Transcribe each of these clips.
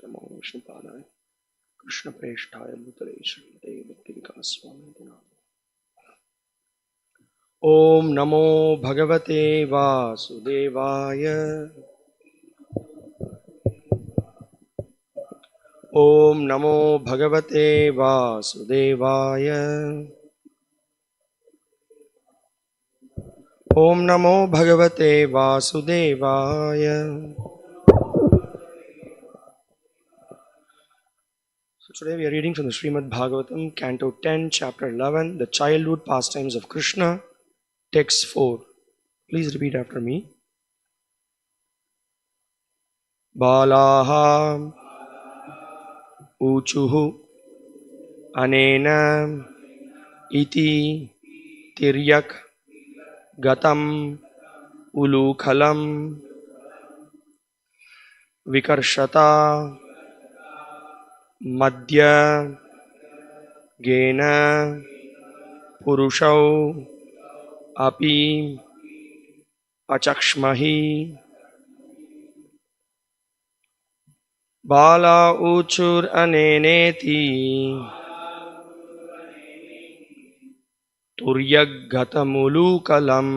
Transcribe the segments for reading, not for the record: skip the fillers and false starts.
नमो विष्णुपादाय कृष्ण प्रेष्ठाय भूतले श्रीमते भक्ति विकास स्वामी नाम। ओम नमो भगवते वासुदेवाय। ओम नमो भगवते वासुदेवाय। ओम नमो भगवते वासुदेवाय। So today we are reading from the Srimad Bhagavatam, Canto 10, Chapter 11, the childhood pastimes of Krishna, Text 4. Please repeat after me. Balaha uchuhu anena iti tiryak gatam ulukhalam vikarshata madhya gena purushau api achakshmahi. Bala uchur aneneti turyaggatamulukalam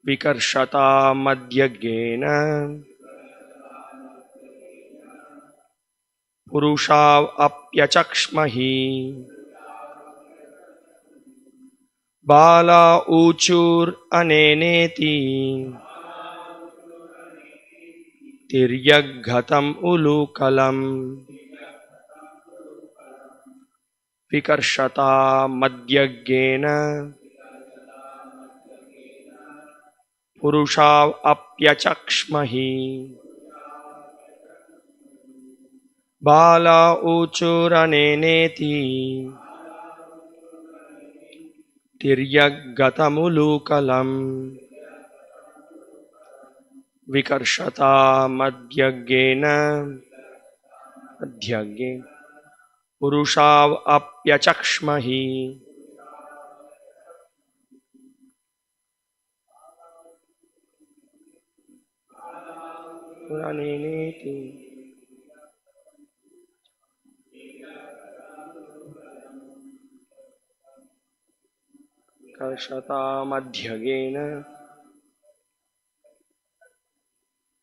vikarshata madhyagena purushav apyachakshmahi. Bala uchur aneneti tiryaggatam ulukalam vikarshata madhyagena purushav apyachakshmahi. Bala uchuraneneti tiryaggatamulukalam vikarshata madhyagena purushav apyachakshmahi. Uraneneti vikarshata madhyagena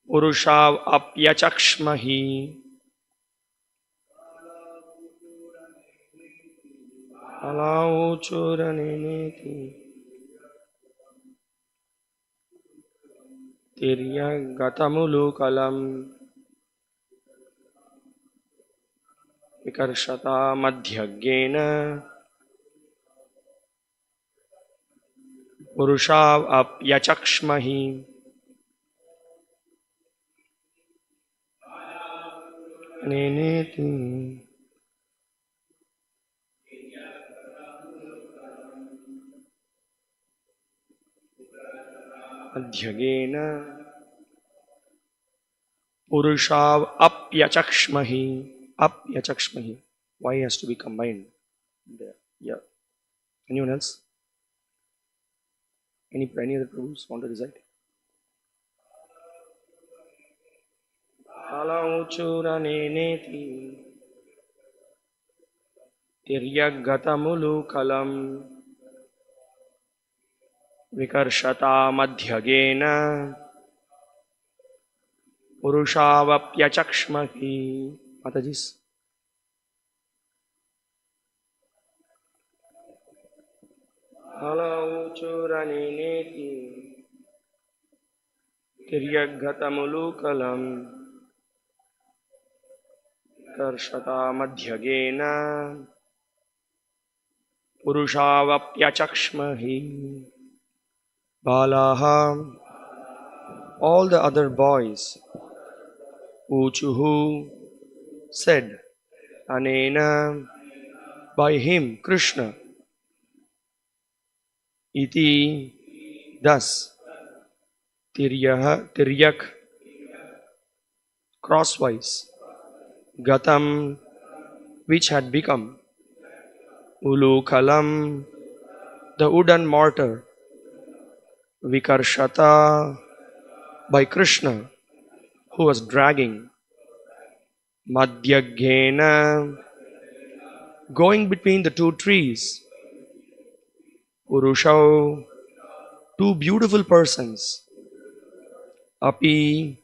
purushav apyachakshmahi. Alauchuraneneti tiryaggatamulukalam vikarshata madhyagena purushav apyachakshmahi. Neneti madhyagena purushav apyachakshmahi. Apyachakshmahi. Why has to be combined there? Yeah. Anyone else? Any other Prabhus want to recite? Alauchuraneneti tiryaggatamulukalam vikarshata madhyagena purushavavyachakshmahi. Matajis. Alauchuraneneti tiryaggatamulukalam vikarshata madhyagena purushavavyachakshmahi. Balaha, all the other boys, uchuhu, said, anena, by him, Krishna, iti, thus, tiryak, crosswise, gatam, which had become, ulukalam, the wooden mortar, vikarshata, by Krishna, who was dragging Madhyaghena, going between the two trees, Purushau, two beautiful persons, Api,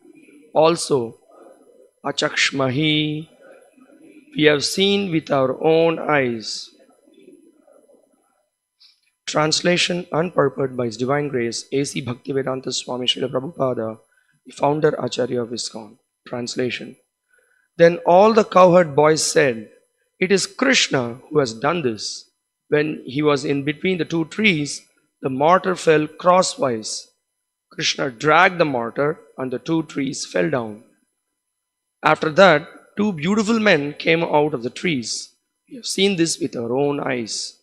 also, Achakshmahi, we have seen with our own eyes. Translation unpurported by His Divine Grace, A.C. Bhaktivedanta Swami Srila Prabhupada, the founder Acharya of ISKCON. Translation. Then all the cowherd boys said, "It is Kṛṣṇa who has done this." When he was in between the two trees, the mortar fell crosswise. Kṛṣṇa dragged the mortar and the two trees fell down. After that, two beautiful men came out of the trees. We have seen this with our own eyes.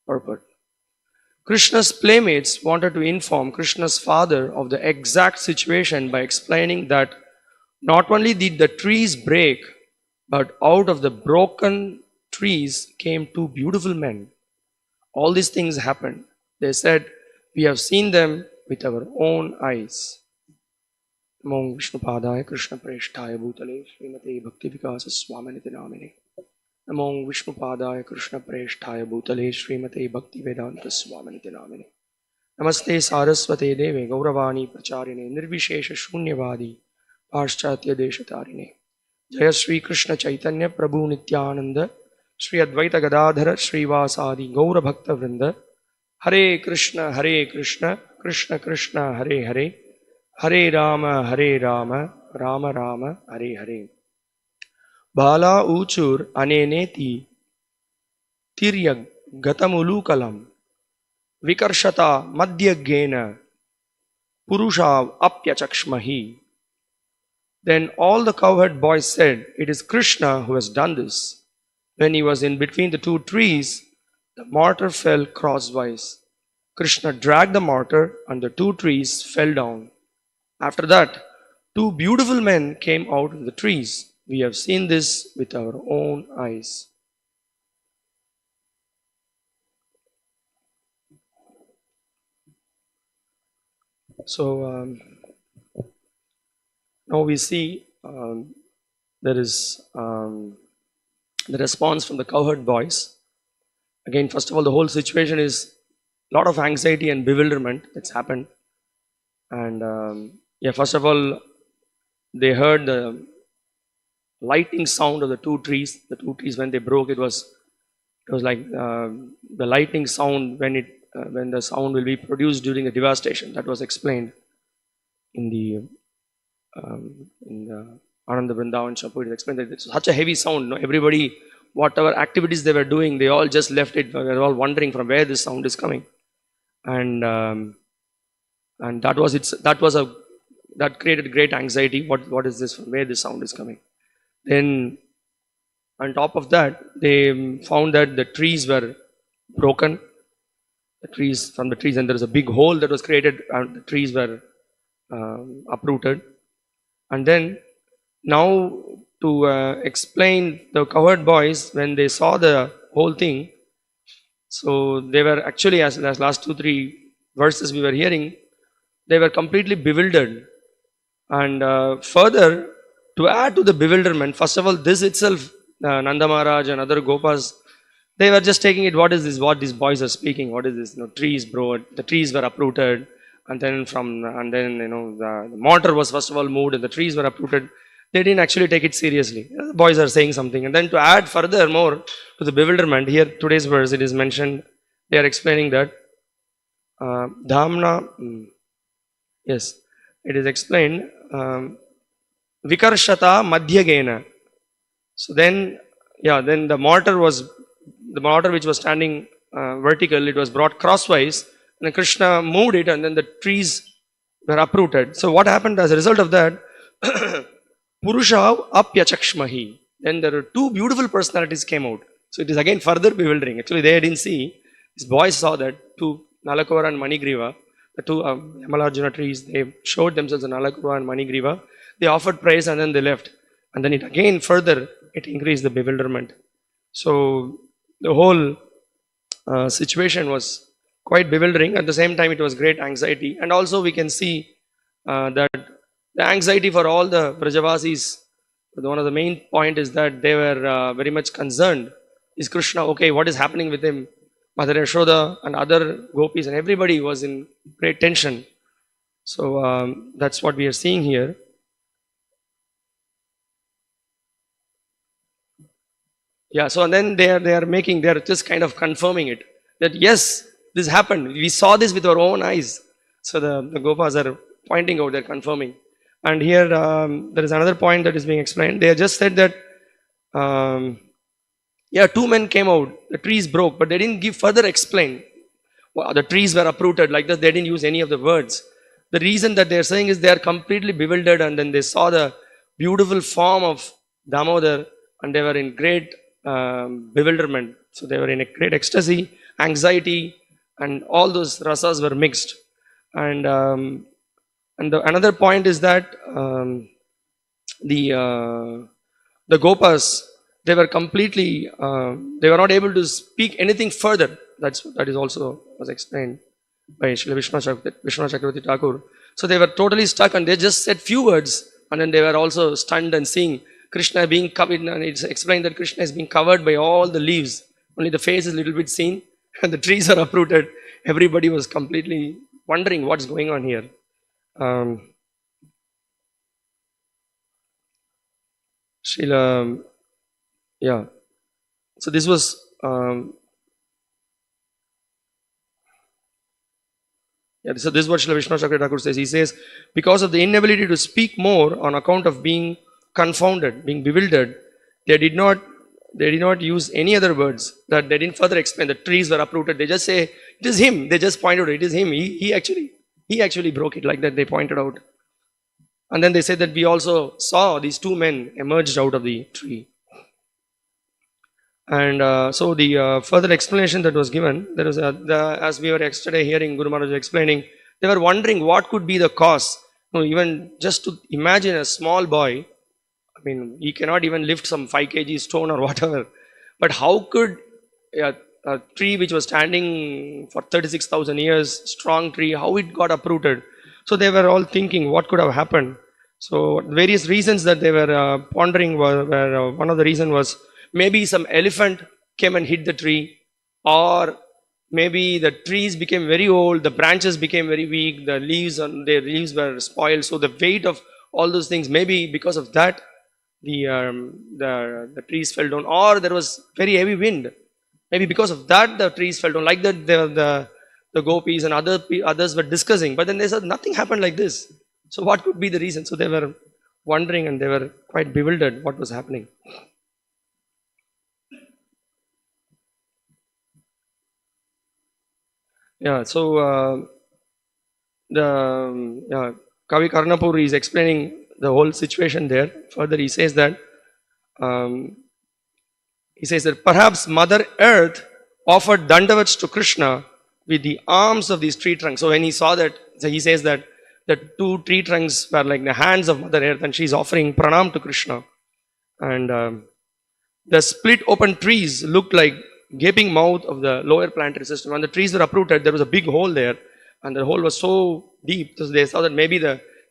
Purport. Krishna's playmates wanted to inform Krishna's father of the exact situation by explaining that not only did the trees break, but out of the broken trees came two beautiful men. All these things happened. They said, "We have seen them with our own eyes." Namo Vishnupadaya Krishna Preshtaya Bhutale Srimate Bhakti Vikasa Swaminiti Namine. Namo Vishnupadaya Krishna Preshtaya Bhutale Srimate Bhakti Vedanta Swaminiti Namine. Namaste Saraswate Deve Gauravani Pracharine Nirvishesha Shunyavadi Paschatya Deshatarine. Jaya Sri Krishna Chaitanya Prabhu Nityananda Sri Advaita Gadadhara Srivasadi Gaura Bhakta Vrinda. Hare Krishna Krishna Krishna Hare Hare Hare Rama Rama Rama Hare Hare. Bala Uchur Aneneti Tiryag Gatamulukalam Vikarshata Madhyaghena Purushav Apyachakshmahi. Then all the cowherd boys said, "It is Kṛṣṇa who has done this." When he was in between the two trees, the mortar fell crosswise. Kṛṣṇa dragged the mortar and the two trees fell down. After that, two beautiful men came out of the trees. We have seen this with our own eyes. So now we see there is the response from the cowherd boys. Again, first of all, the whole situation is a lot of anxiety and bewilderment that's happened. And first of all, they heard the lightning sound of the two trees. The two trees, when they broke, it was like the lightning sound when the sound will be produced during a devastation. That was explained in the Ananda Vrindavan Chapu. It explained that it's such a heavy sound. No? Everybody, whatever activities they were doing, they all just left it. They were all wondering from where this sound is coming, and that created great anxiety. What is this? From where this sound is coming? Then on top of that, they found that the trees were broken. From the trees, and there was a big hole that was created, and the trees were uprooted. And then now to explain the cowherd boys, when they saw the whole thing, so they were actually, as last 2-3 verses we were hearing, they were completely bewildered. And further, to add to the bewilderment, first of all, this itself, Nanda Maharaj and other Gopas, they were just taking it, what is this, what these boys are speaking, what is this, trees, bro, the trees were uprooted, and then the mortar was first of all moved and the trees were uprooted. They didn't actually take it seriously. The boys are saying something. And then to add further more to the bewilderment, here today's verse, it is mentioned, they are explaining that Dhamna, yes, it is explained, Vikarshata Madhyaghena. So then the mortar which was standing vertical, it was brought crosswise, and Kṛṣṇa moved it, and then the trees were uprooted. So what happened as a result of that? Purushav Apyachakshmahi. Then there were two beautiful personalities came out. So it is again further bewildering. Actually, they didn't see. These boys saw that two, Nalakura and Manigriva, the two Yamalarjuna trees, they showed themselves in Nalakura and Manigriva. They offered praise and then they left. And then it again further, it increased the bewilderment. So the whole situation was quite bewildering. At the same time, it was great anxiety. And also we can see that The anxiety for all the Brajavasis, one of the main point is that they were very much concerned. Is Krishna okay? What is happening with him? Mother Yashoda and other gopis and everybody was in great tension. So that's what we are seeing here. Yeah, so and then they are just kind of confirming it that yes, this happened. We saw this with our own eyes. So the Gopas are pointing out, they're confirming. And here there is another point that is being explained. They have just said that yeah, two men came out, the trees broke, but they didn't give further explain. Well, the trees were uprooted like that. They didn't use any of the words. The reason that they're saying is they are completely bewildered, and then they saw the beautiful form of Damodar and they were in great bewilderment. So they were in a great ecstasy, anxiety, and all those rasas were mixed. And another point is that the Gopas, they were completely they were not able to speak anything further. That is also was explained by Srila Vishnu Chakravarti Thakur. So they were totally stuck and they just said few words and then they were also stunned and seeing Krishna being covered, and it's explained that Krishna is being covered by all the leaves. Only the face is a little bit seen and the trees are uprooted. Everybody was completely wondering what's going on here. Srila, yeah. So this was yeah, so this is what Srila Vishnu Chakravarti Thakur says. He says, because of the inability to speak more on account of being confounded, being bewildered, they did not use any other words. That they didn't further explain. The trees were uprooted. They just say it is him. They just pointed out it is him. He actually broke it like that. They pointed out, and then they said that we also saw these two men emerged out of the tree. And so the further explanation that was given, there was as we were yesterday hearing Guru Maharaj explaining, they were wondering what could be the cause. Even just to imagine a small boy, I mean, he cannot even lift some 5 kg stone or whatever. But how could a tree which was standing for 36,000 years, strong tree, how it got uprooted? So they were all thinking what could have happened. So various reasons that they were pondering were one of the reason was maybe some elephant came and hit the tree, or maybe the trees became very old, the branches became very weak, the leaves were spoiled. So the weight of all those things, maybe because of that, the trees fell down, or there was very heavy wind. Maybe because of that the trees fell down. Like that, the gopis and others were discussing, but then they said nothing happened like this. So what could be the reason? So they were wondering and they were quite bewildered what was happening. Yeah, so the Kavi Karnapur is explaining the whole situation there. Further, he says that perhaps Mother Earth offered dandavats to Krishna with the arms of these tree trunks. So when he saw that, so he says that the 2 tree trunks were like the hands of Mother Earth, and she's offering pranam to Krishna. And the split open trees looked like gaping mouth of the lower planetary system. When the trees were uprooted, there was a big hole there, and the hole was so deep. So they saw that maybe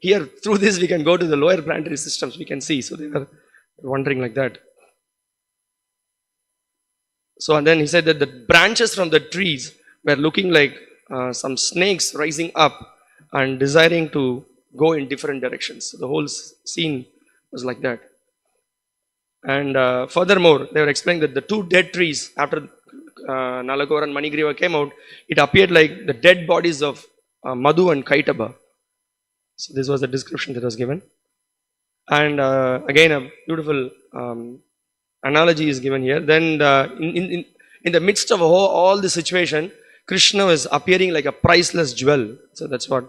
here through this we can go to the lower planetary systems. We can see. So they were wondering like that. So and then he said that the branches from the trees were looking like some snakes rising up and desiring to go in different directions. So the whole scene was like that. And furthermore, they were explaining that the 2 dead trees after Nalagora and Manigriva came out, it appeared like the dead bodies of Madhu and Kaitaba. So this was the description that was given. And again, a beautiful analogy is given here. Then in the midst of all the situation, Krishna is appearing like a priceless jewel. So that's what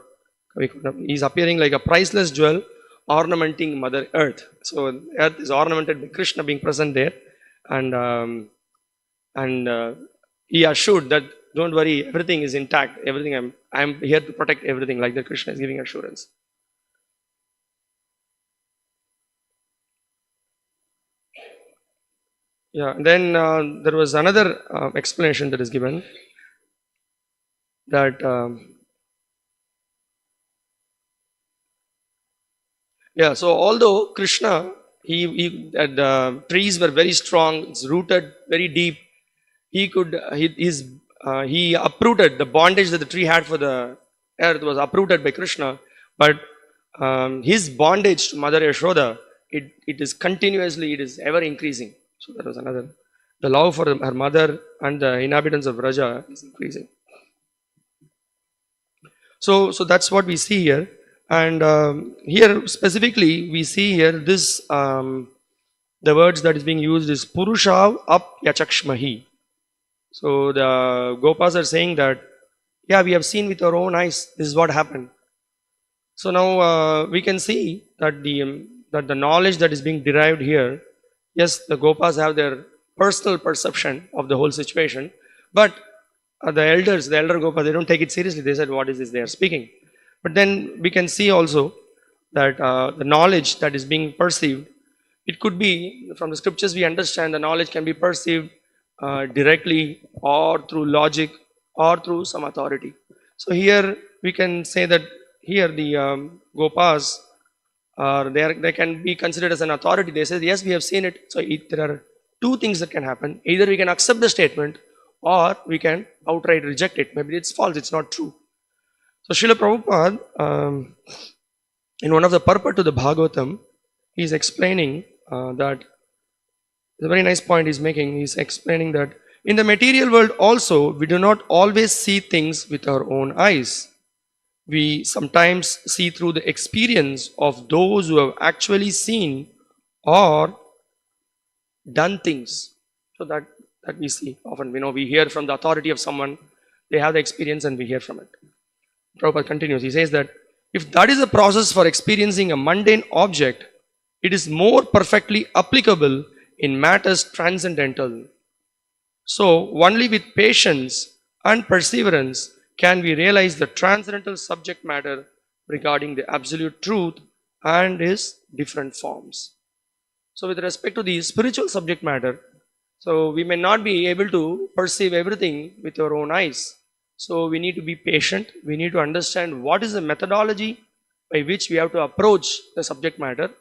he's appearing like a priceless jewel, ornamenting Mother Earth. So Earth is ornamented by Krishna being present there, and he assured that don't worry, everything is intact. Everything I'm here to protect everything. Like that, Krishna is giving assurance. Yeah. Then there was another explanation that is given that. Yeah, so although Krishna, the trees were very strong, it's rooted very deep. He uprooted the bondage that the tree had for the earth was uprooted by Krishna, but his bondage to Mother Yashoda, it is ever increasing. So that was another. The love for her mother and the inhabitants of Raja is increasing. So that's what we see here. And here specifically, we see here this, the words that is being used is Purushav ap yachakshmahi. So the Gopas are saying that, yeah, we have seen with our own eyes, this is what happened. So now we can see that the knowledge that is being derived here, yes, the Gopas have their personal perception of the whole situation, but the elder Gopas, they don't take it seriously. They said, what is this they are speaking? But then we can see also that the knowledge that is being perceived, it could be from the scriptures we understand the knowledge can be perceived directly or through logic or through some authority. So here we can say that here the Gopas, they can be considered as an authority. They say, yes, we have seen it. So there are two things that can happen. Either we can accept the statement or we can outright reject it. Maybe it's false, it's not true. So Srila Prabhupada, in one of the purport to the Bhagavatam, he is explaining that, it's a very nice point he's making. He's explaining that in the material world also, we do not always see things with our own eyes. We sometimes see through the experience of those who have actually seen or done things. So that we see often, we hear from the authority of someone, they have the experience and we hear from it. Prabhupada continues, he says that if that is a process for experiencing a mundane object, it is more perfectly applicable in matters transcendental. So only with patience and perseverance can we realize the transcendental subject matter regarding the absolute truth and its different forms. So with respect to the spiritual subject matter, so we may not be able to perceive everything with our own eyes. So we need to be patient. We need to understand what is the methodology by which we have to approach the subject matter,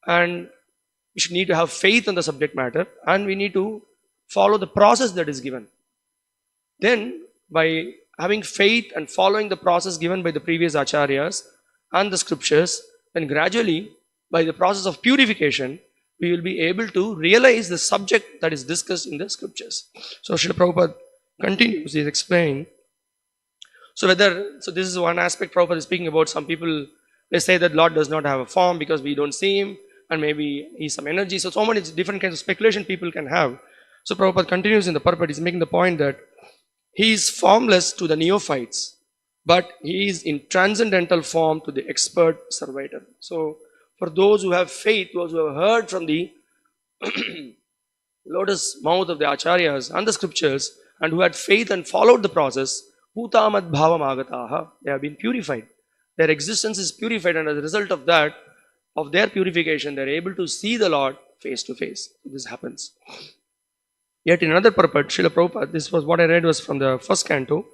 and we should need to have faith in the subject matter, and we need to follow the process that is given. Then by having faith and following the process given by the previous acharyas and the scriptures, then gradually by the process of purification, we will be able to realize the subject that is discussed in the scriptures. So Srila Prabhupada continues, he is explaining. So this is one aspect Prabhupada is speaking about. Some people, they say that Lord does not have a form because we don't see him, and maybe he's some energy. So many different kinds of speculation people can have. So Prabhupada continues in the purport, he's making the point that he is formless to the neophytes, but he is in transcendental form to the expert servitor. So for those who have faith, those who have heard from the lotus mouth of the acharyas and the scriptures, and who had faith and followed the process, Bhutamad bhavam agataha, they have been purified. Their existence is purified, and as a result of that, of their purification, they are able to see the Lord face to face. This happens. Yet in another purport, Srila Prabhupada, this was what I read was from the first canto.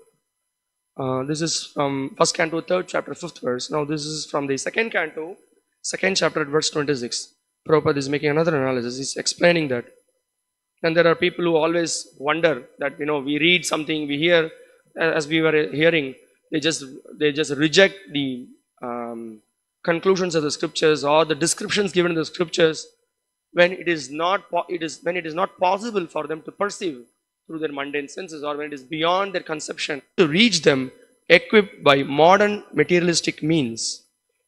This is from first canto, 3rd chapter, 5th verse. Now this is from the second canto, 2nd chapter, verse 26. Prabhupada is making another analysis. He's explaining that. And there are people who always wonder that, we read something, we hear, as we were hearing, they just reject the conclusions of the scriptures or the descriptions given in the scriptures when it is not possible for them to perceive through their mundane senses, or when it is beyond their conception to reach them equipped by modern materialistic means.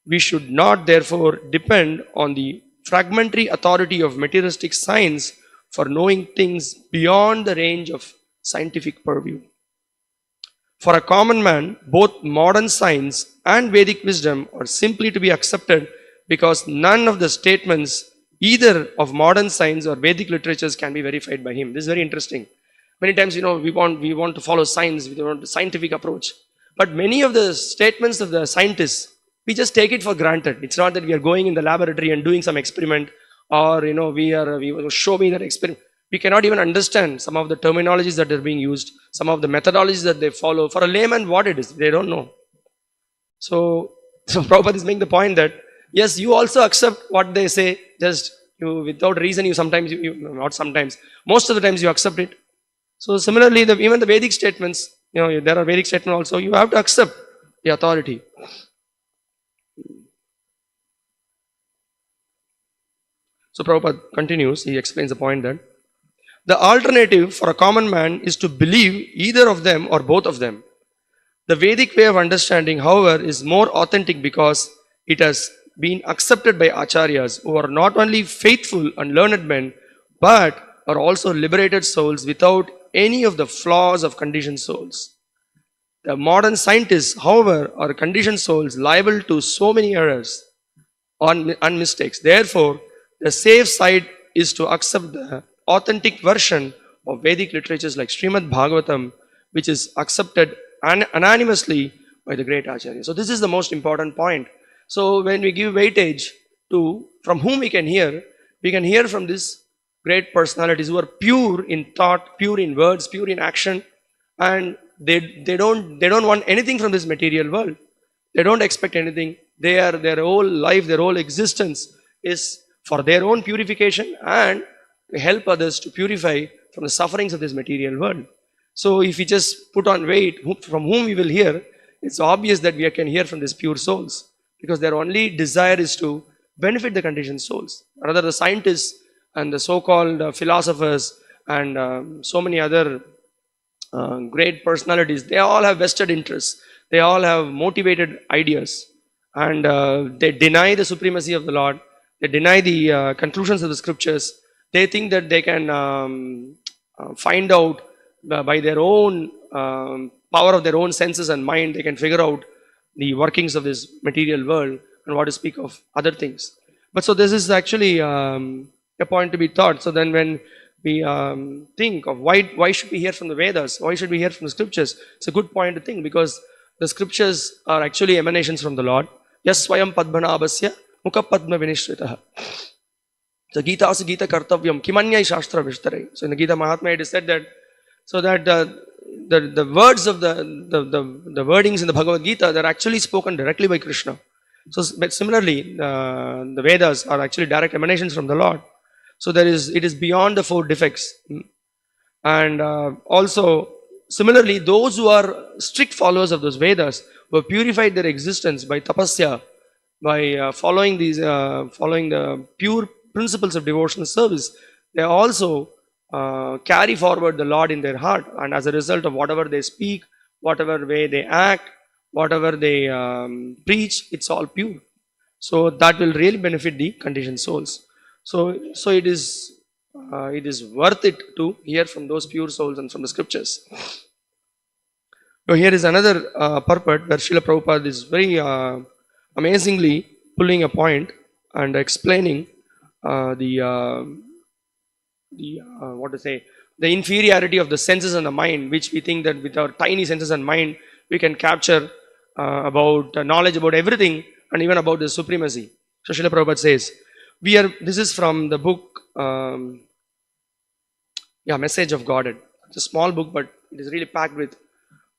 We should not therefore depend on the fragmentary authority of materialistic science for knowing things beyond the range of scientific purview. For a common man, both modern science and Vedic wisdom are simply to be accepted because none of the statements either of modern science or Vedic literatures can be verified by him. This is very interesting. Many times, we want to follow science, we want a scientific approach. But many of the statements of the scientists, we just take it for granted. It's not that we are going in the laboratory and doing some experiment, or we show me that experiment. We cannot even understand some of the terminologies that are being used, some of the methodologies that they follow. For a layman, what it is, they don't know. So Prabhupada is making the point that yes, you also accept what they say, just you without reason, you sometimes, not sometimes, most of the times you accept it. So similarly, even the Vedic statements, there are Vedic statements also, you have to accept the authority. So Prabhupada continues, he explains the point that the alternative for a common man is to believe either of them or both of them. The Vedic way of understanding, however, is more authentic because it has been accepted by acharyas who are not only faithful and learned men, but are also liberated souls without any of the flaws of conditioned souls. The modern scientists, however, are conditioned souls liable to so many errors and mistakes. Therefore, the safe side is to accept the authentic version of Vedic literatures like Srimad Bhagavatam, which is accepted unanimously by the great Acharya. So this is the most important point. So when we give weightage to from whom we can hear from these great personalities who are pure in thought, pure in words, pure in action, and they don't want anything from this material world. They don't expect anything. Their whole life, their whole existence is for their own purification and to help others to purify from the sufferings of this material world. So if we just put on weight from whom we will hear, it's obvious that we can hear from these pure souls, because their only desire is to benefit the conditioned souls. Rather, the scientists and the so-called philosophers and so many other great personalities, they all have vested interests. They all have motivated ideas, and they deny the supremacy of the Lord. They deny the conclusions of the scriptures. They think that they can find out by their own power of their own senses and mind, they can figure out the workings of this material world and what to speak of other things. But so this is actually a point to be thought. So then when we think of why should we hear from the Vedas, why should we hear from the scriptures, it's a good point to think, because the scriptures are actually emanations from the Lord. Yas swayam padmanabhasya mukha padma vinishritah. So Gita asa Gita kartavyam kimanyai shastra vishtare. So in the Gita Mahatmya it is said that the words of the wordings in the Bhagavad Gita, they're actually spoken directly by Kṛṣṇa. So but similarly, the Vedas are actually direct emanations from the Lord. So it is beyond the four defects. And also similarly, those who are strict followers of those Vedas, who have purified their existence by tapasya, by following the pure principles of devotional service, they also carry forward the Lord in their heart, and as a result of whatever they speak, whatever way they act, whatever they preach, it's all pure. So that will really benefit the conditioned souls. So it is worth it to hear from those pure souls and from the scriptures. So here is another purport where Srila Prabhupada is very amazingly pulling a point and explaining the inferiority of the senses and the mind, which we think that with our tiny senses and mind we can capture about knowledge about everything and even about the supremacy. So Srila Prabhupada says, this is from the book Message of Godhead. It's a small book, but it is really packed with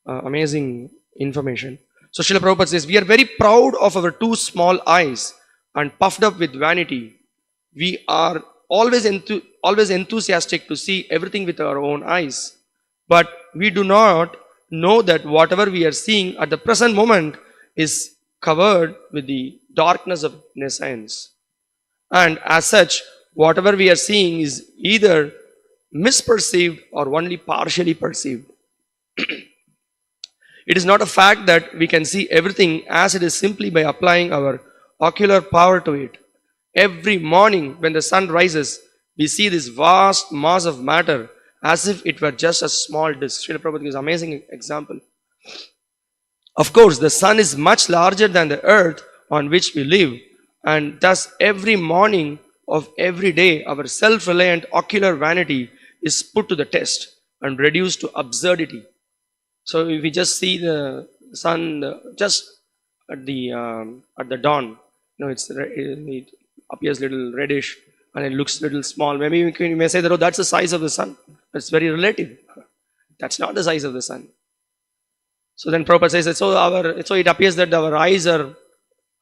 amazing information. So Srila Prabhupada says, we are very proud of our two small eyes and puffed up with vanity. We are always enthusiastic to see everything with our own eyes. But we do not know that whatever we are seeing at the present moment is covered with the darkness of nescience. And as such, whatever we are seeing is either misperceived or only partially perceived. It is not a fact that we can see everything as it is simply by applying our ocular power to it. Every morning when the sun rises, we see this vast mass of matter as if it were just a small disk. Srila Prabhupada gives an amazing example. Of course, the sun is much larger than the earth on which we live, and thus every morning of every day, our self-reliant ocular vanity is put to the test and reduced to absurdity. So if we just see the sun just at the dawn, it appears little reddish and it looks little small. Maybe you may say that, oh, that's the size of the sun. That's very relative. That's not the size of the sun. So then Prabhupada says that so it appears that our eyes are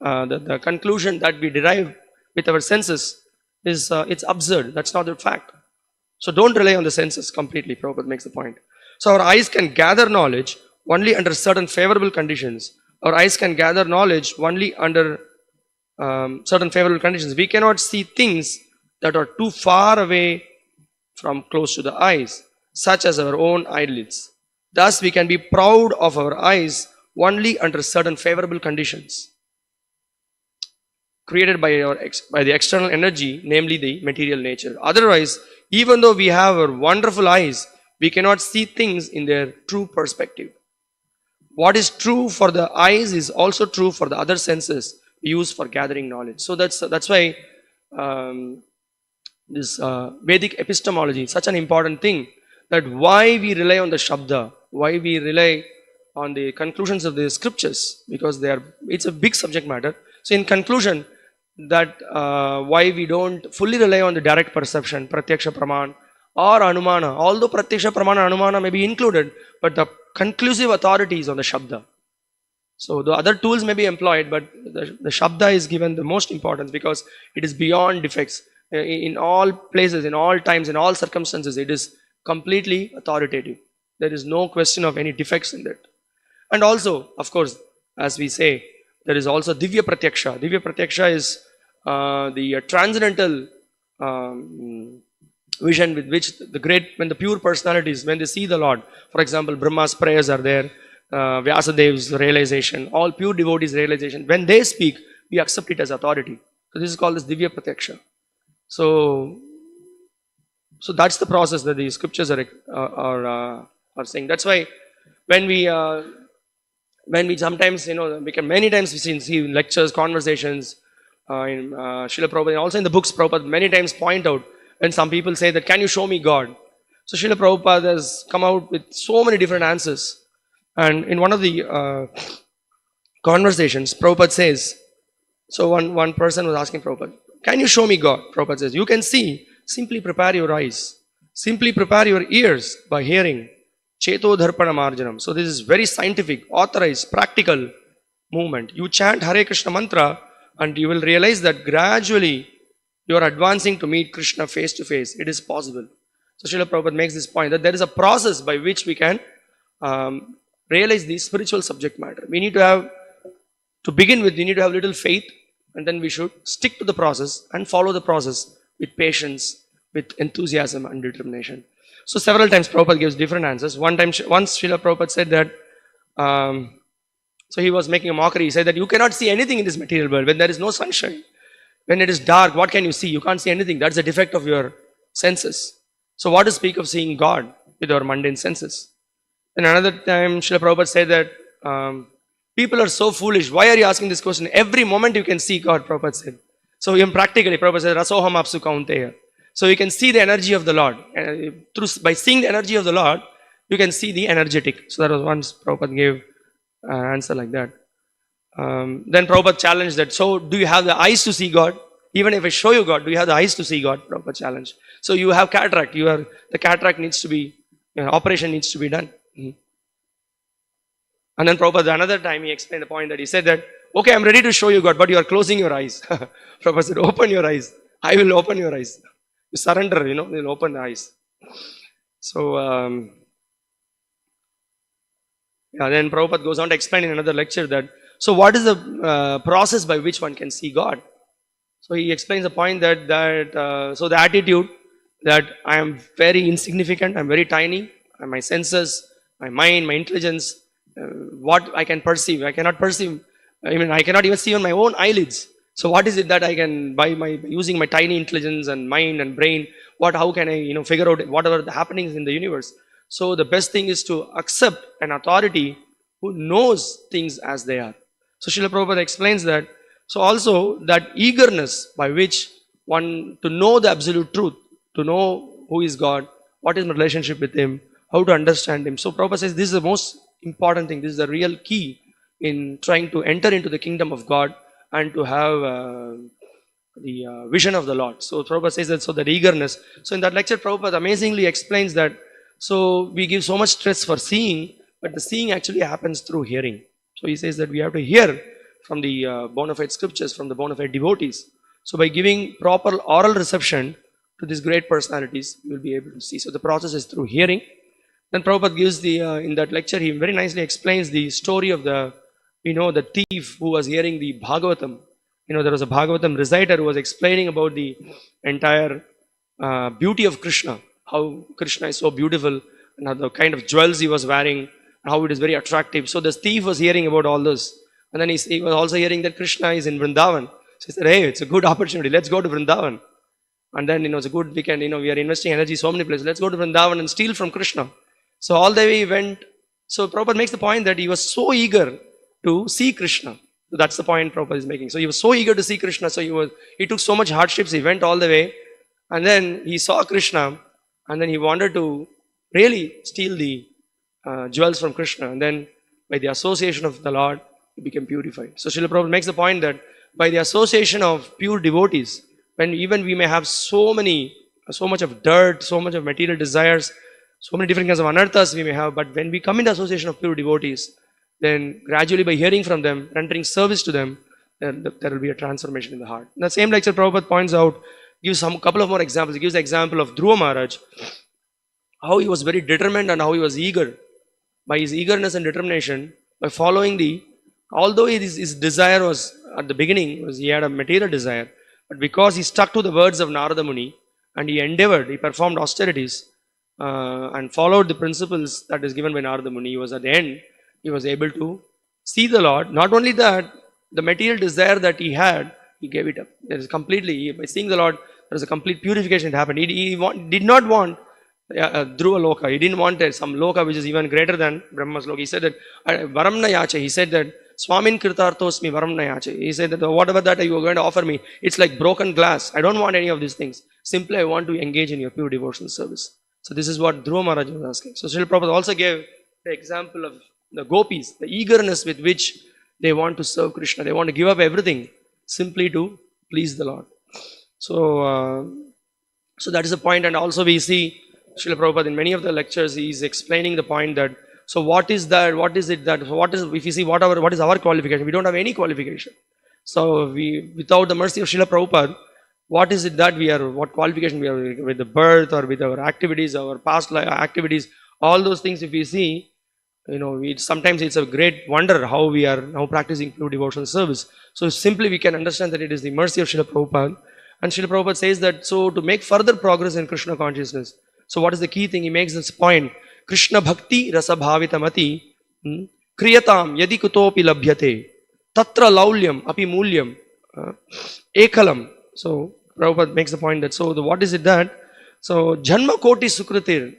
the conclusion that we derive with our senses is it's absurd. That's not the fact. So don't rely on the senses completely. Prabhupada makes the point. So our eyes can gather knowledge only under certain favorable conditions. Our eyes can gather knowledge only under certain favorable conditions. We cannot see things that are too far away from close to the eyes, such as our own eyelids. Thus, we can be proud of our eyes only under certain favorable conditions created by the external energy, namely the material nature. Otherwise, even though we have our wonderful eyes, we cannot see things in their true perspective. What is true for the eyes is also true for the other senses we use for gathering knowledge. So that's why this Vedic epistemology is such an important thing. That why we rely on the Shabda, why we rely on the conclusions of the scriptures, because it's a big subject matter. So in conclusion, that why we don't fully rely on the direct perception, Pratyaksha Praman or Anumana, although Pratyaksha Pramana and Anumana may be included, but the conclusive authority is on the Shabda. So the other tools may be employed, but the Shabda is given the most importance because it is beyond defects. In all places, in all times, in all circumstances, it is completely authoritative. There is no question of any defects in that. And also, of course, as we say, there is also Divya Pratyaksha. Divya Pratyaksha is the transcendental vision with which when the pure personalities, when they see the Lord, for example, Brahma's prayers are there, Vyasadev's realization, all pure devotees' realization, when they speak, we accept it as authority. So this is called as Divya Pratyaksha. So that's the process that the scriptures are saying. That's why when we sometimes, we can many times we see lectures, conversations in Srila Prabhupada, and also in the books, Prabhupada many times point out when some people say that, can you show me God? So Srila Prabhupada has come out with so many different answers. And in one of the conversations, Prabhupada says, so one person was asking Prabhupada, can you show me God? Prabhupada says, you can see, simply prepare your eyes. Simply prepare your ears by hearing. Cheto Dharpana Marjanam. So this is very scientific, authorized, practical movement. You chant Hare Krishna mantra and you will realize that gradually you are advancing to meet Krishna face to face. It is possible. So Srila Prabhupada makes this point that there is a process by which we can realize the spiritual subject matter. We need to have, to begin with, we need to have little faith, and then we should stick to the process and follow the process with patience, with enthusiasm and determination. So several times Prabhupada gives different answers. Once Srila Prabhupada said that, so he was making a mockery. He said that you cannot see anything in this material world when there is no sunshine. When it is dark, what can you see? You can't see anything. That's a defect of your senses. So what to speak of seeing God with our mundane senses? Then another time Srila Prabhupada said that people are so foolish. Why are you asking this question? Every moment you can see God, Prabhupada said. So even practically, Prabhupada said, Rasoham apsu kaunteya. So you can see the energy of the Lord. By seeing the energy of the Lord, you can see the energetic. So that was once Prabhupada gave an answer like that. Then Prabhupada challenged that, so do you have the eyes to see God? Even if I show you God, do you have the eyes to see God? Prabhupada challenged. So you have cataract. The cataract needs to be, operation needs to be done. And then Prabhupada, another time he explained the point that he said that, okay, I'm ready to show you God, but you are closing your eyes. Prabhupada said, open your eyes. I will open your eyes. You surrender, you'll open the eyes. So, then Prabhupada goes on to explain in another lecture that, so what is the process by which one can see God? So he explains the point that so the attitude that I am very insignificant, I'm very tiny, and my senses, my mind, my intelligence, what I can perceive, I cannot perceive, I cannot even see on my own eyelids. So what is it that I can, by using my tiny intelligence and mind and brain, how can I, figure out whatever the happenings in the universe? So the best thing is to accept an authority who knows things as they are. So Srila Prabhupada explains that, so also that eagerness by which one to know the absolute truth, to know who is God, what is my relationship with Him, how to understand Him. So Prabhupada says this is the most important thing, this is the real key in trying to enter into the kingdom of God and to have the vision of the Lord. So Prabhupada says that, so that eagerness. So in that lecture, Prabhupada amazingly explains that, so we give so much stress for seeing, but the seeing actually happens through hearing. So he says that we have to hear from the bona fide scriptures, from the bona fide devotees. So by giving proper oral reception to these great personalities, you will be able to see. So the process is through hearing. Then Prabhupada gives in that lecture, he very nicely explains the story of the thief who was hearing the Bhagavatam. There was a Bhagavatam reciter who was explaining about the entire beauty of Kṛṣṇa, how Kṛṣṇa is so beautiful, and how the kind of jewels he was wearing, and how it is very attractive. So the thief was hearing about all this. And then he was also hearing that Kṛṣṇa is in Vrindavan. So he said, hey, it's a good opportunity. Let's go to Vrindavan. And then, it's a good, we are investing energy so many places. Let's go to Vrindavan and steal from Kṛṣṇa. So all the way he went. So Prabhupada makes the point that he was so eager to see Kṛṣṇa. So that's the point Prabhupada is making. So he was so eager to see Kṛṣṇa. So he took so much hardships. He went all the way. And then he saw Kṛṣṇa. And then he wanted to really steal the jewels from Kṛṣṇa. And then by the association of the Lord, he became purified. So Srila Prabhupada makes the point that by the association of pure devotees, when even we may have so much of dirt, so much of material desires, so many different kinds of anarthas we may have, but when we come into association of pure devotees, then gradually by hearing from them, rendering service to them, then there will be a transformation in the heart. In the same lecture, Prabhupada points out, gives some couple of more examples. He gives the example of Dhruva Maharaj, how he was very determined and how he was eager. By his eagerness and determination, by following although his desire was, at the beginning, he had a material desire, but because he stuck to the words of Narada Muni, and he performed austerities, and followed the principles that is given by Narada Muni, at the end, he was able to see the Lord. Not only that, the material desire that he had, he gave it up. By seeing the Lord, there is a complete purification that happened. He did not want Dhruva Loka. He didn't want some Loka which is even greater than Brahma's Loka. He said that, Varamna Yache. He said that, Swamin Kritarthosmi Varamna Yache. He said that whatever that you are going to offer me, it's like broken glass. I don't want any of these things. Simply I want to engage in your pure devotional service. So this is what Dhruva Maharaj was asking. So Srila Prabhupada also gave the example of the gopis, the eagerness with which they want to serve Kṛṣṇa. They want to give up everything simply to please the Lord. So that is the point. And also we see Srila Prabhupada in many of the lectures, he is explaining the point that, so what is that? What is it that, if you see what is our qualification? We don't have any qualification. So without the mercy of Srila Prabhupada, what is it that what qualification we are with the birth or with our activities, our past life activities, all those things if we see, sometimes it's a great wonder how we are now practicing pure devotional service. So simply we can understand that it is the mercy of Srila Prabhupada. And Srila Prabhupada says that, so to make further progress in Kṛṣṇa consciousness, so what is the key thing? He makes this point, Kṛṣṇa bhakti rasa bhavitamati kriyatam yadi kutopi labhyate tatra laulyam api mulyam ekalam. So Prabhupada makes the point that, so what is it that? So janma koti sukritir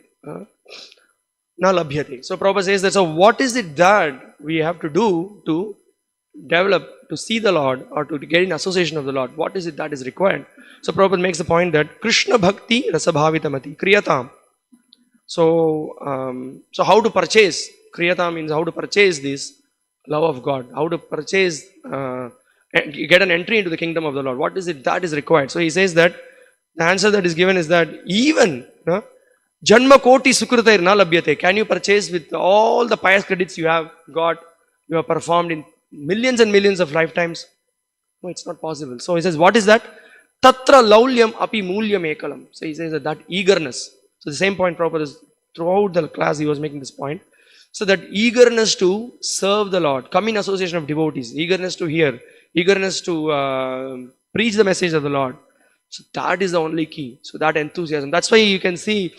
na labhyate. So Prabhupada says that, so what is it that we have to do to develop, to see the Lord or to get in association of the Lord? What is it that is required? So Prabhupada makes the point that Kṛṣṇa bhakti rasa bhavitamati kriyatam. So how to purchase? Kriyatam means how to purchase this love of God, how to purchase, get an entry into the kingdom of the Lord. What is it that is required? So he says that the answer that is given is that even Janma koti sukritair na labhyate. Can you purchase with all the pious credits you have got, you have performed in millions and millions of lifetimes? No, it's not possible. So he says, what is that? Tatra laulyam api mulyam ekalam. So he says that eagerness. So the same point Prabhupada is, throughout the class he was making this point. So that eagerness to serve the Lord, come in association of devotees, eagerness to hear, eagerness to preach the message of the Lord. So that is the only key. So that enthusiasm. That's why you can see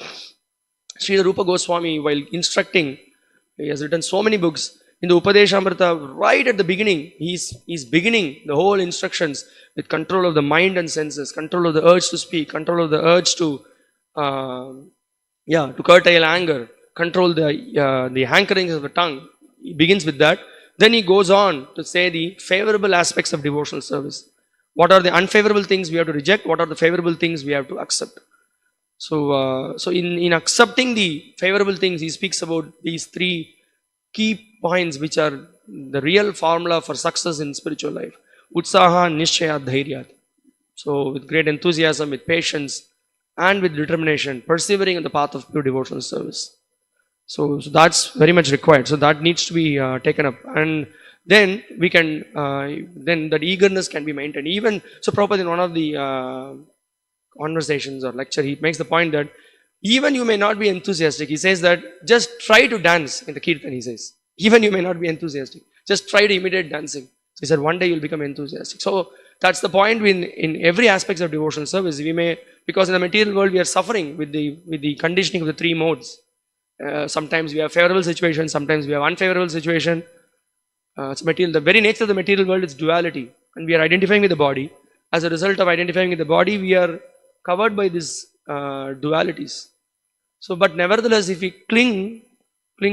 Srila Rupa Goswami, while instructing, he has written so many books. In the Upadeshamrita, right at the beginning, he's beginning the whole instructions with control of the mind and senses, control of the urge to speak, control of the urge to curtail anger, control the hankerings of the tongue. He begins with that. Then he goes on to say the favorable aspects of devotional service. What are the unfavorable things we have to reject? What are the favorable things we have to accept? So in accepting the favorable things, he speaks about these three key points which are the real formula for success in spiritual life. Utsaha, Nishchaya, Dhairyat. So with great enthusiasm, with patience, and with determination, persevering in the path of pure devotional service. So that's very much required. So that needs to be taken up. And then we can, then that eagerness can be maintained. Even, so Prabhupada in one of the conversations or lecture, he makes the point that even you may not be enthusiastic. He says that just try to dance in the kirtan, he says. Even you may not be enthusiastic. Just try to imitate dancing. So he said one day you'll become enthusiastic. So that's the point in every aspect of devotional service. We may, because in the material world we are suffering with the conditioning of the three modes. Sometimes we have favorable situation, sometimes we have unfavorable situation. It's material. The very nature of the material world is duality, and we are identifying with the body. As a result of identifying with the body, we are covered by these dualities. So, but nevertheless, if we cling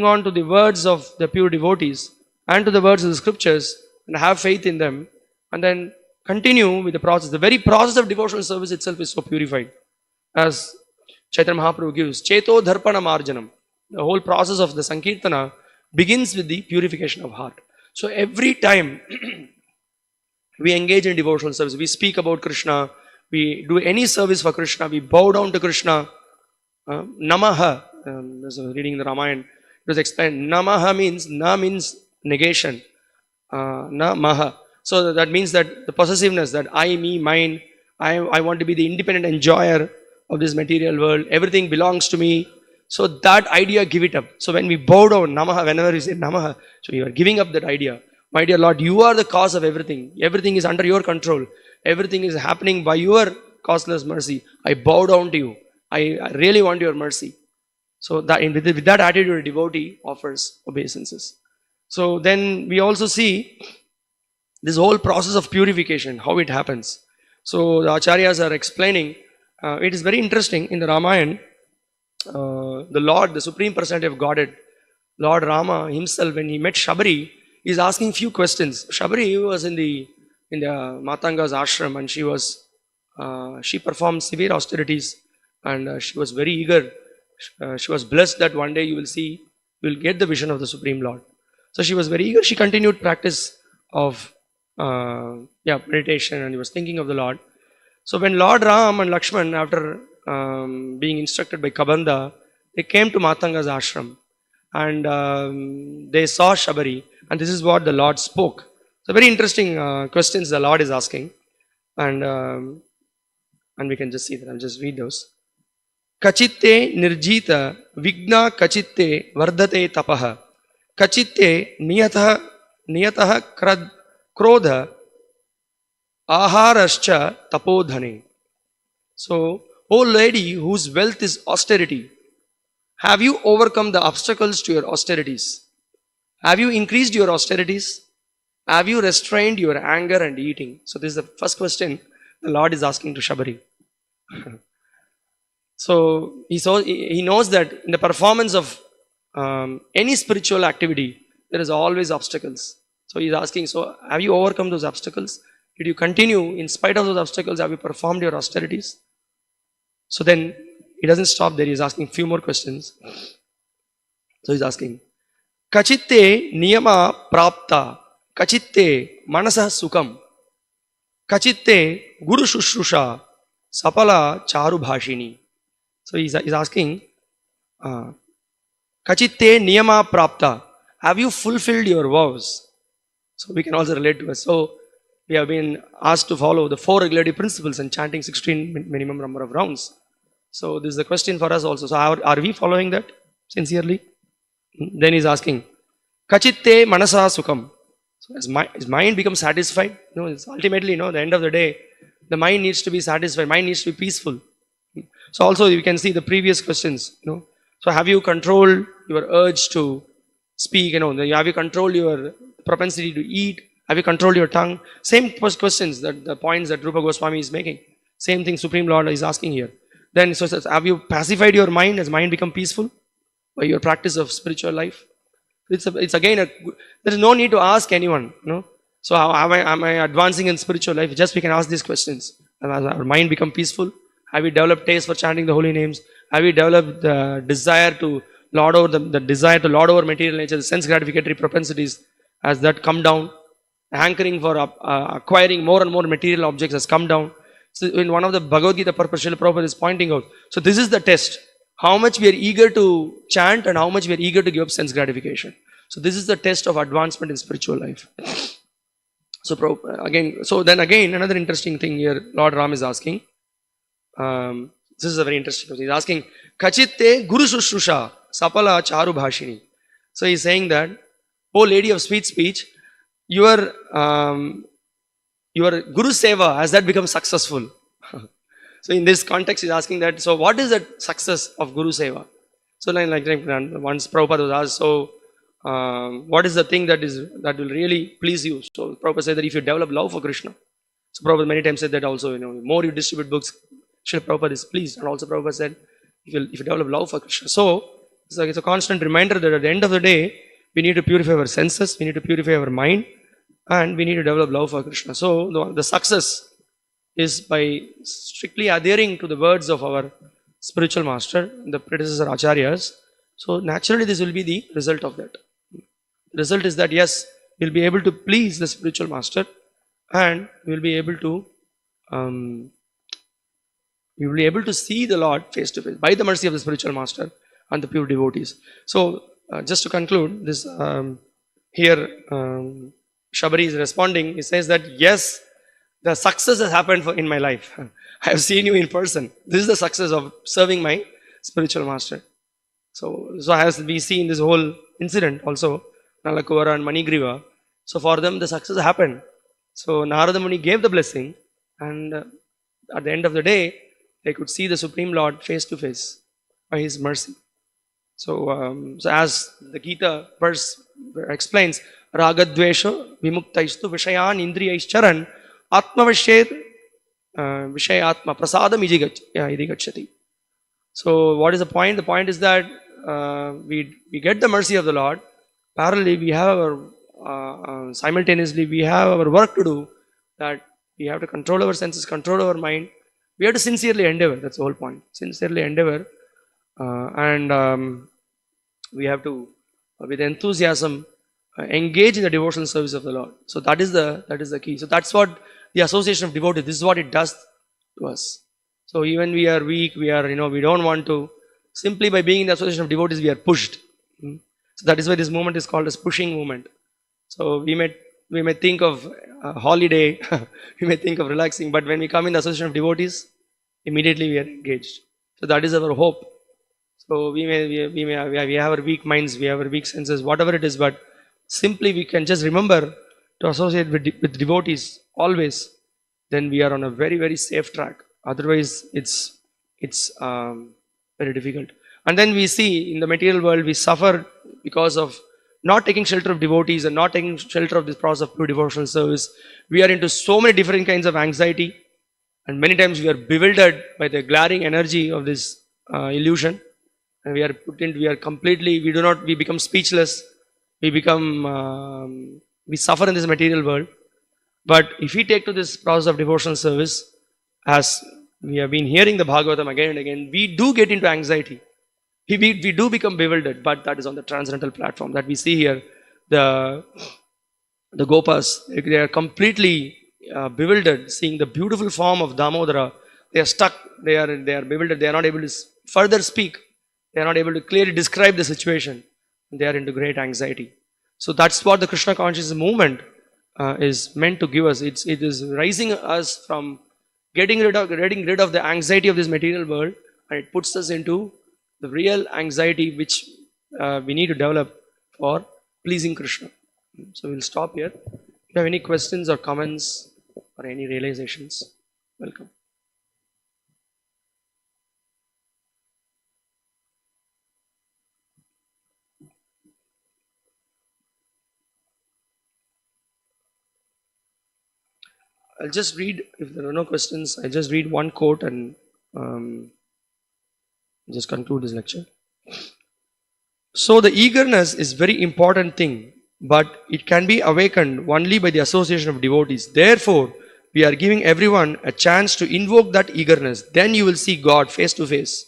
on to the words of the pure devotees and to the words of the scriptures and have faith in them, and then continue with the process. The very process of devotional service itself is so purified. As Chaitanya Mahaprabhu gives, Cheto Dharpana Marjanam. The whole process of the Sankirtana begins with the purification of heart. So every time we engage in devotional service, we speak about Kṛṣṇa, we do any service for Kṛṣṇa, we bow down to Kṛṣṇa. Namaha, reading the Ramayana, it was explained, Namaha means, Na means negation, Namaha. So that means that the possessiveness, that I, me, mine, I want to be the independent enjoyer of this material world, everything belongs to me. So that idea, give it up. So when we bow down, Namaha, whenever we say Namaha, so you are giving up that idea. My dear Lord, you are the cause of everything. Everything is under your control. Everything is happening by your causeless mercy. I bow down to you. I really want your mercy. So that with that attitude, a devotee offers obeisances. So then we also see this whole process of purification, how it happens. So the acharyas are explaining, it is very interesting in the Ramayana, the Lord, the Supreme Personality of Godhead, Lord Rama himself, when he met Shabari, is asking few questions. Shabari was in the Matanga's ashram, and she performed severe austerities, and she was very eager. She was blessed that one day you will get the vision of the Supreme Lord. So she was very eager. She continued practice of meditation, and he was thinking of the Lord. So when Lord Ram and Lakshman, after being instructed by Kabanda, they came to Matanga's ashram, and they saw Shabari, and this is what the Lord spoke. So very interesting questions the Lord is asking, and we can just see that. I'll just read those. Kachitte nirjita vigna kachitte vardate tapaha kachitte niyataha krodha aharascha tapodhane. So, O lady whose wealth is austerity, have you overcome the obstacles to your austerities? Have you increased your austerities? Have you restrained your anger and eating? So this is the first question the Lord is asking to Shabari. So he knows that in the performance of any spiritual activity, there is always obstacles. So he's asking, so have you overcome those obstacles? Did you continue in spite of those obstacles? Have you performed your austerities? So then he doesn't stop there. He's asking few more questions. So he's asking, Kachitte niyama prapta, kachitte manasa sukam, kachitte guru shushrusha, sapala charu bhashini. So he's asking, Kachitte niyama prapta, have you fulfilled your vows? So we can also relate to us. So we have been asked to follow the 4 regulative principles and chanting 16 minimum number of rounds. So this is the question for us also. So are we following that sincerely? Then he's asking, Kachitte manasa sukam. So his mind becomes satisfied. It's ultimately, the end of the day, the mind needs to be satisfied. Mind needs to be peaceful. So also you can see the previous questions. So have you controlled your urge to speak? Have you controlled your propensity to eat? Have you controlled your tongue? Same questions, that the points that Rupa Goswami is making. Same thing Supreme Lord is asking here. Then so says, have you pacified your mind? Has mind become peaceful by your practice of spiritual life? It's again, there is no need to ask anyone. So how am I advancing in spiritual life? Just we can ask these questions. Has our mind become peaceful? Have we developed taste for chanting the holy names? Have we developed the desire to lord over the desire to lord over material nature, the sense gratificatory propensities? Has that come down? Hankering for acquiring more and more material objects has come down. So in one of the Bhagavad Gita purpose, Srila Prabhupada is pointing out. So this is the test. How much we are eager to chant and how much we are eager to give up sense gratification. So this is the test of advancement in spiritual life. So then again, another interesting thing here, Lord Ram is asking. This is a very interesting question. He's asking, Kachitte Guru Shushusha Sapala Charu Bhashini. So he's saying that, oh lady of sweet speech, your Guru Seva, has that become successful? So in this context, he's asking that, so what is the success of Guru Seva? So like once Prabhupada was asked, so what is the thing that will really please you? So Prabhupada said that if you develop love for Krishna, so Prabhupada many times said that also, the more you distribute books, Srila Prabhupada is pleased. And also Prabhupada said, if you develop love for Krishna. So it's a constant reminder that at the end of the day, we need to purify our senses, we need to purify our mind, and we need to develop love for Krishna. So the success is by strictly adhering to the words of our spiritual master, the predecessor acharyas. So naturally this will be the result of that. The result is that yes, we'll be able to please the spiritual master, and we'll be able to see the Lord face to face by the mercy of the spiritual master and the pure devotees. So just to conclude this, here Shabari is responding. He says that yes, the success has happened in my life. I have seen you in person. This is the success of serving my spiritual master. So as we see in this whole incident also, Nalakuvara and Manigriva, so for them the success happened. So Narada Muni gave the blessing, and at the end of the day, they could see the Supreme Lord face to face by His mercy. So as the Gita verse explains, Ragadvesha Vimuktaistu Vishayan Indriyaischaran Atmavasher Vishayatma Prasadam Idigachati. So what is the point? The point is that we get the mercy of the Lord. Parallelly, we have our simultaneously we have our work to do, that we have to control our senses, control our mind. We have to sincerely endeavor. That's the whole point. Sincerely endeavor, and we have to, with enthusiasm, engage in the devotional service of the Lord. So that is the key. So that's what the association of devotees. This is what it does to us. So even we are weak, we don't want to. Simply by being in the association of devotees, we are pushed. So that is why this movement is called as pushing movement. So we may think of a holiday, we may think of relaxing, but when we come in the association of devotees, immediately we are engaged. So that is our hope. So we have our weak minds, we have our weak senses, whatever it is, but simply we can just remember to associate with devotees always. Then we are on a very, very safe track. Otherwise, it's very difficult. And then we see in the material world, we suffer because of not taking shelter of devotees and not taking shelter of this process of pure devotional service. We are into so many different kinds of anxiety, and many times we are bewildered by the glaring energy of this illusion, and we become speechless, we suffer in this material world. But if we take to this process of devotional service, as we have been hearing the Bhagavatam again and again, we do get into anxiety. We do become bewildered, but that is on the transcendental platform that we see here. The Gopas, they are completely bewildered, seeing the beautiful form of Damodara. They are stuck, they are bewildered, they are not able to further speak, they are not able to clearly describe the situation, they are into great anxiety. So that's what the Kṛṣṇa consciousness movement is meant to give us. It is raising us from getting rid of the anxiety of this material world, and it puts us into the real anxiety which we need to develop for pleasing Krishna. So we'll stop here. If you have any questions or comments or any realizations, welcome. I'll just read, if there are no questions, I'll just read one quote and just conclude this lecture. So the eagerness is very important thing, but it can be awakened only by the association of devotees. Therefore, we are giving everyone a chance to invoke that eagerness. Then you will see God face to face.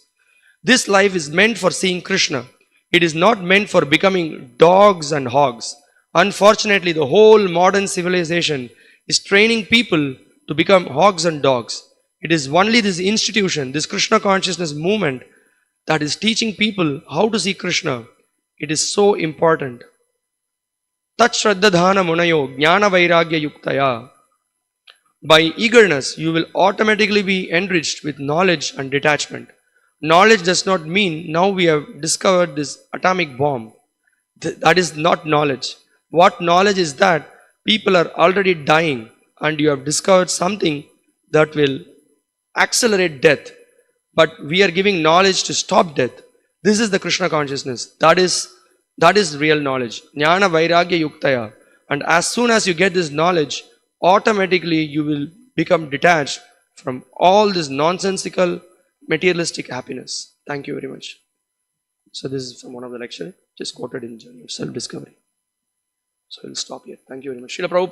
This life is meant for seeing Krishna. It is not meant for becoming dogs and hogs. Unfortunately, the whole modern civilization is training people to become hogs and dogs. It is only this institution, this Kṛṣṇa consciousness movement, that is teaching people how to see Krishna. It is so important. Tat Shraddhadhana Munayo Jnana Vairagya Yuktaya. By eagerness, you will automatically be enriched with knowledge and detachment. Knowledge does not mean now we have discovered this atomic bomb. That is not knowledge. What knowledge is that people are already dying and you have discovered something that will accelerate death. But we are giving knowledge to stop death. This is the Krishna consciousness. That is real knowledge. Jnana Vairagya Yuktaya. And as soon as you get this knowledge, automatically you will become detached from all this nonsensical materialistic happiness. Thank you very much. So this is from one of the lecture, just quoted in Journey of Self-Discovery. So we'll stop here. Thank you very much. Srila Prabhupada.